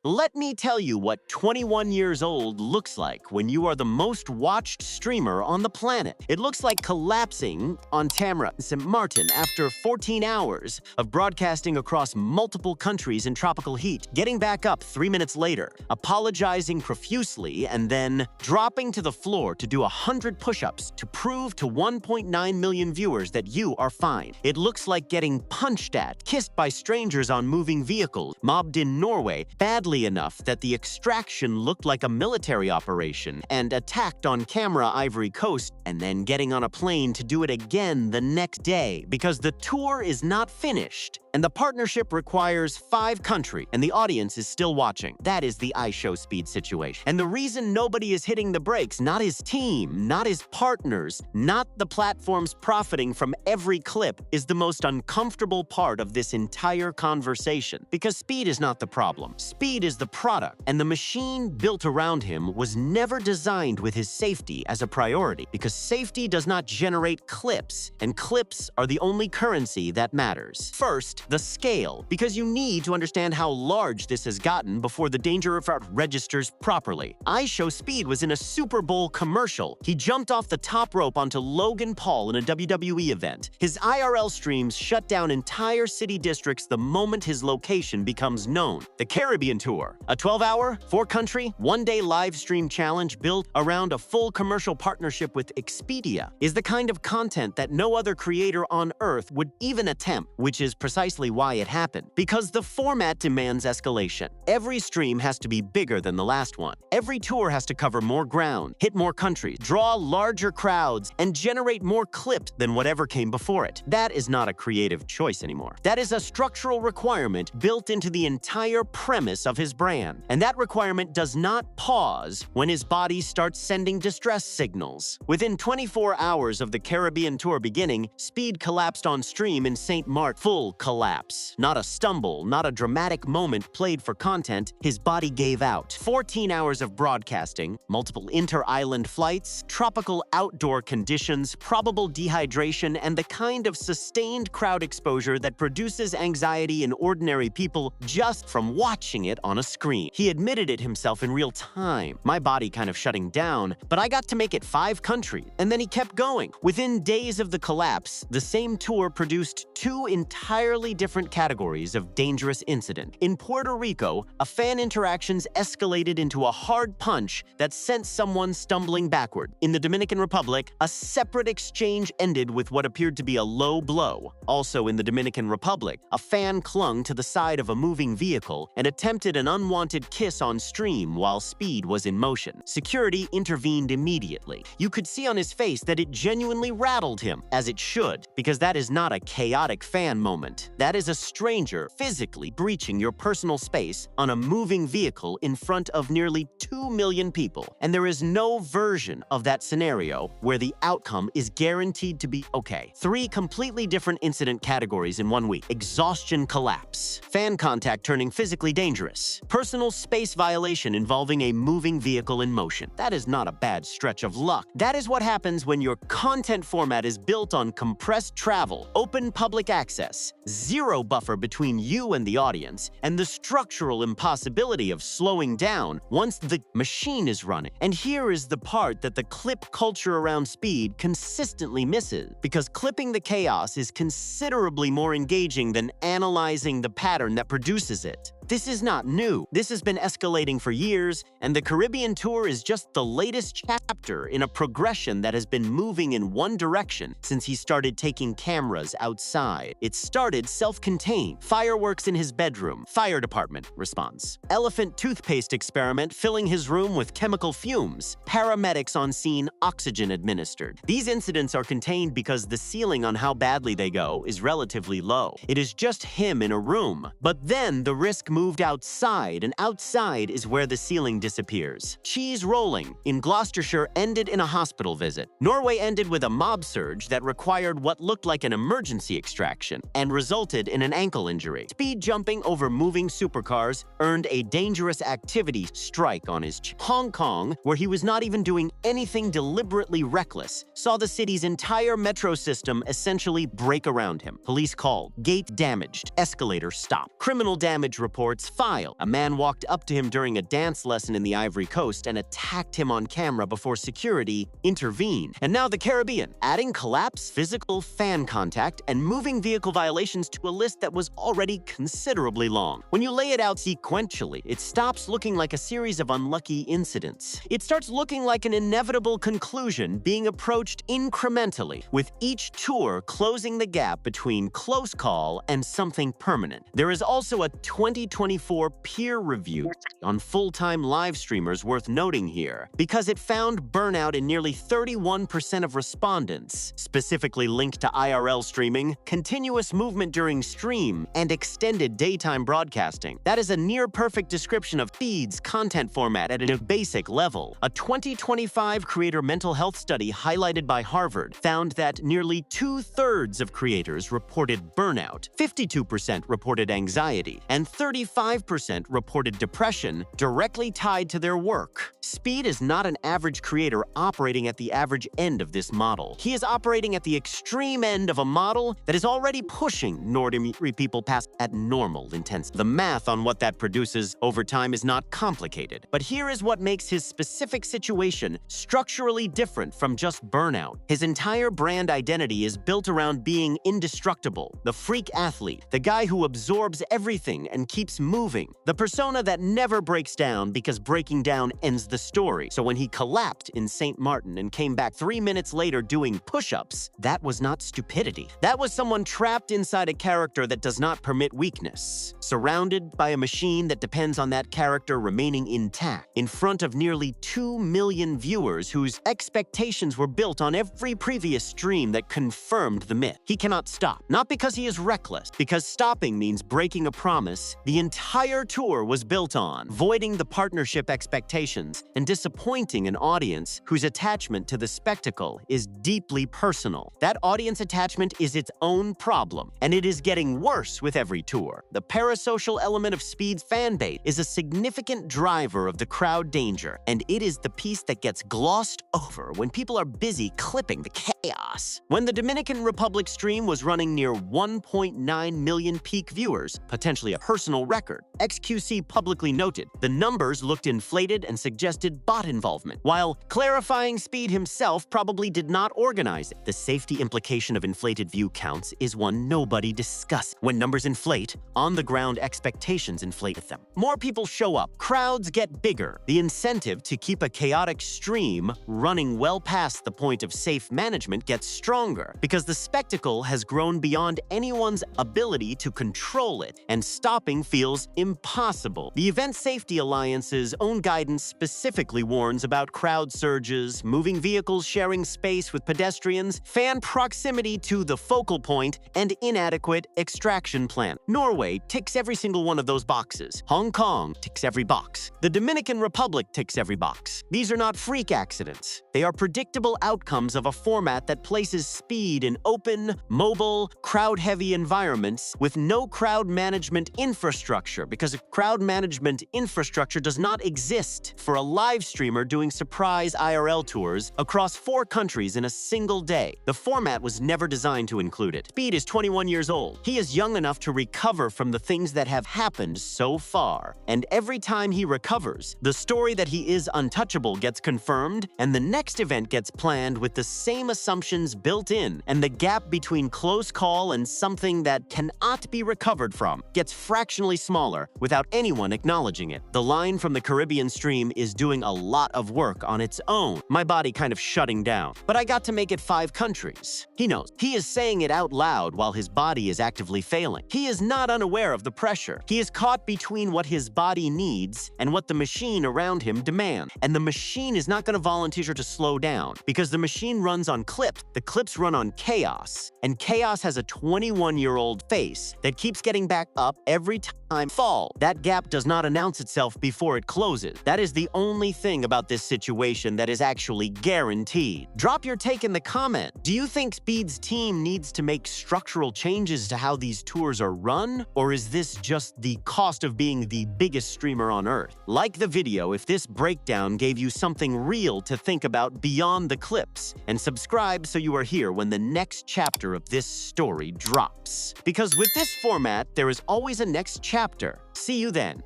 Let me tell you what 21 years old looks like when you are the most watched streamer on the planet. It looks like collapsing on Tamra St. Martin after 14 hours of broadcasting across multiple countries in tropical heat, getting back up 3 minutes later, apologizing profusely, and then dropping to the floor to do 100 push-ups to prove to 1.9 million viewers that you are fine. It looks like getting punched at, kissed by strangers on moving vehicles, mobbed in Norway, badly enough that the extraction looked like a military operation, and attacked on camera Ivory Coast, and then getting on a plane to do it again the next day because the tour is not finished and the partnership requires 5 countries and the audience is still watching. That is the iShowSpeed situation. And the reason nobody is hitting the brakes, not his team, not his partners, not the platforms profiting from every clip, is the most uncomfortable part of this entire conversation. Because speed is not the problem. Speed is the product, and the machine built around him was never designed with his safety as a priority, because safety does not generate clips, and clips are the only currency that matters. First, the scale, because you need to understand how large this has gotten before the danger of it registers properly. iShowSpeed was in a Super Bowl commercial. He jumped off the top rope onto Logan Paul in a WWE event. His IRL streams shut down entire city districts the moment his location becomes known. The Caribbean Tour, a 12-hour, 4-country, 1-day live stream challenge built around a full commercial partnership with Expedia, is the kind of content that no other creator on Earth would even attempt, which is precisely why it happened. Because the format demands escalation. Every stream has to be bigger than the last one. Every tour has to cover more ground, hit more countries, draw larger crowds, and generate more clips than whatever came before it. That is not a creative choice anymore. That is a structural requirement built into the entire premise of his brand. And that requirement does not pause when his body starts sending distress signals. Within 24 hours of the Caribbean tour beginning, Speed collapsed on stream in St. Martin. Full collapse. Not a stumble, not a dramatic moment played for content. His body gave out. 14 hours of broadcasting, multiple inter-island flights, tropical outdoor conditions, probable dehydration, and the kind of sustained crowd exposure that produces anxiety in ordinary people just from watching it on a screen. He admitted it himself in real time. My body kind of shutting down, but I got to make it 5 countries, and then he kept going. Within days of the collapse, the same tour produced 2 entirely different categories of dangerous incident. In Puerto Rico, a fan interactions escalated into a hard punch that sent someone stumbling backward. In the Dominican Republic, a separate exchange ended with what appeared to be a low blow. Also in the Dominican Republic, a fan clung to the side of a moving vehicle and attempted an unwanted kiss on stream while Speed was in motion. Security intervened immediately. You could see on his face that it genuinely rattled him, as it should, because that is not a chaotic fan moment. That is a stranger physically breaching your personal space on a moving vehicle in front of nearly 2 million people. And there is no version of that scenario where the outcome is guaranteed to be okay. 3 completely different incident categories in 1 week. Exhaustion collapse. Fan contact turning physically dangerous. Personal space violation involving a moving vehicle in motion. That is not a bad stretch of luck. That is what happens when your content format is built on compressed travel, open public access, zero buffer between you and the audience, and the structural impossibility of slowing down once the machine is running. And here is the part that the clip culture around Speed consistently misses, because clipping the chaos is considerably more engaging than analyzing the pattern that produces it. This is not new. This has been escalating for years, and the Caribbean tour is just the latest chapter in a progression that has been moving in one direction since he started taking cameras outside. It started self-contained. Fireworks in his bedroom. Fire department response. Elephant toothpaste experiment filling his room with chemical fumes. Paramedics on scene, oxygen administered. These incidents are contained because the ceiling on how badly they go is relatively low. It is just him in a room. But then the risk moved outside, and outside is where the ceiling disappears. Cheese rolling in Gloucestershire ended in a hospital visit. Norway ended with a mob surge that required what looked like an emergency extraction and resulted in an ankle injury. Speed jumping over moving supercars earned a dangerous activity strike on his chin. Hong Kong, where he was not even doing anything deliberately reckless, saw the city's entire metro system essentially break around him. Police called. Gate damaged. Escalator stopped. Criminal damage report reports filed. A man walked up to him during a dance lesson in the Ivory Coast and attacked him on camera before security intervened. And now the Caribbean, adding collapse, physical fan contact, and moving vehicle violations to a list that was already considerably long. When you lay it out sequentially, it stops looking like a series of unlucky incidents. It starts looking like an inevitable conclusion being approached incrementally, with each tour closing the gap between close call and something permanent. There is also a 2024 peer review on full-time live streamers worth noting here, because it found burnout in nearly 31% of respondents, specifically linked to IRL streaming, continuous movement during stream, and extended daytime broadcasting. That is a near-perfect description of Speed's content format at a basic level. A 2025 creator mental health study highlighted by Harvard found that nearly 2/3 of creators reported burnout, 52% reported anxiety, and 35% reported depression directly tied to their work. Speed is not an average creator operating at the average end of this model. He is operating at the extreme end of a model that is already pushing ordinary people past at normal intensity. The math on what that produces over time is not complicated, but here is what makes his specific situation structurally different from just burnout. His entire brand identity is built around being indestructible, the freak athlete, the guy who absorbs everything and keeps moving, the persona that never breaks down because breaking down ends the story. So when he collapsed in St. Martin and came back 3 minutes later doing push-ups, that was not stupidity. That was someone trapped inside a character that does not permit weakness, surrounded by a machine that depends on that character remaining intact, in front of nearly 2 million viewers whose expectations were built on every previous stream that confirmed the myth. He cannot stop, not because he is reckless, because stopping means breaking a promise the entire tour was built on, voiding the partnership expectations and disappointing an audience whose attachment to the spectacle is deeply personal. That audience attachment is its own problem, and it is getting worse with every tour. The parasocial element of Speed's fanbase is a significant driver of the crowd danger, and it is the piece that gets glossed over when people are busy clipping the chaos. When the Dominican Republic stream was running near 1.9 million peak viewers, potentially a personal record, XQC publicly noted the numbers looked inflated and suggested bot involvement, while clarifying Speed himself probably did not organize it. The safety implication of inflated view counts is one nobody discusses. When numbers inflate, on-the-ground expectations inflate with them. More people show up, crowds get bigger. The incentive to keep a chaotic stream running well past the point of safe management gets stronger, because the spectacle has grown beyond anyone's ability to control it, and stopping feels impossible. The Event Safety Alliance's own guidance specifically warns about crowd surges, moving vehicles sharing space with pedestrians, fan proximity to the focal point, and inadequate extraction plan. Norway ticks every single one of those boxes. Hong Kong ticks every box. The Dominican Republic ticks every box. These are not freak accidents. They are predictable outcomes of a format that places Speed in open, mobile, crowd-heavy environments with no crowd management infrastructure, because a crowd management infrastructure does not exist for a live streamer doing surprise IRL tours across 4 countries in a single day. The format was never designed to include it. Speed is 21 years old. He is young enough to recover from the things that have happened so far, and every time he recovers, the story that he is untouchable gets confirmed, and the next event gets planned with the same assumptions built in, and the gap between close call and something that cannot be recovered from gets fractionally smaller without anyone acknowledging it. The line from the Caribbean stream is doing a lot of work on its own, my body kind of shutting down, but I got to make it 5 countries. He knows. He is saying it out loud while his body is actively failing. He is not unaware of the pressure. He is caught between what his body needs and what the machine around him demands. And the machine is not going to volunteer to slow down, because the machine runs on clips. The clips run on chaos, and chaos has a 21-year-old face that keeps getting back up every time fall. That gap does not announce itself before it closes. That is the only thing about this situation that is actually guaranteed. Drop your take in the comment. Do you think Speed's team needs to make structural changes to how these tours are run, or is this just the cost of being the biggest streamer on Earth? Like the video if this breakdown gave you something real to think about beyond the clips, and subscribe subscribe so you are here when the next chapter of this story drops. Because with this format, there is always a next chapter. See you then.